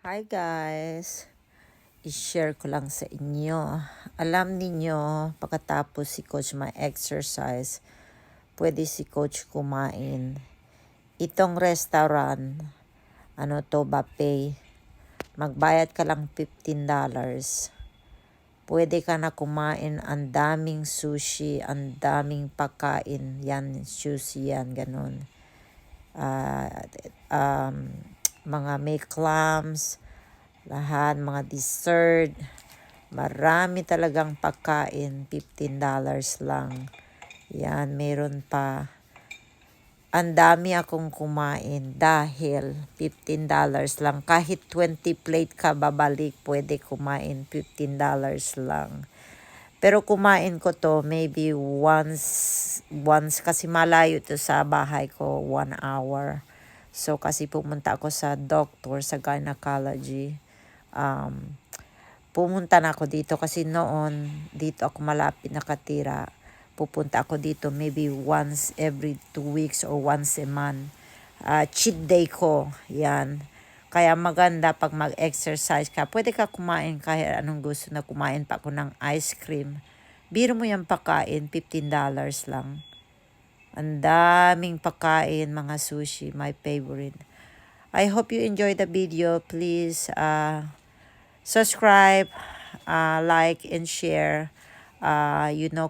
Hi guys! I-share ko lang sa inyo. Alam ninyo, pagkatapos si coach ma-exercise, pwede si coach kumain. Itong restaurant, buffet, magbayad ka lang $15. Pwede ka na kumain, ang daming sushi, ang daming pagkain. Yan, sushi yan, ganun. Ah, mga may clams, lahat, mga dessert, marami talagang pagkain, $15 lang. Yan, meron pa. Ang dami akong kumain dahil $15 lang. Kahit 20 plate ka babalik, pwede kumain, $15 lang. Pero kumain ko to maybe once kasi malayo to sa bahay ko, 1 hour. So kasi pumunta ako sa doctor sa gynecology. Pumunta na ako dito kasi noon dito ako malapit nakatira. Pupunta ako dito maybe once every 2 weeks or once a month. Cheat day ko, yan. Kaya maganda pag mag-exercise ka. Pwede ka kumain kahit anong gusto na kumain pa ako ng ice cream. Biro mo yung pagkain, $15 lang. Ang daming pagkain, mga sushi, my favorite. I hope you enjoy the video. Please subscribe, like, and share.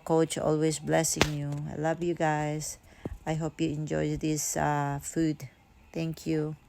Coach always blessing you. I love you guys. I hope you enjoy this food. Thank you.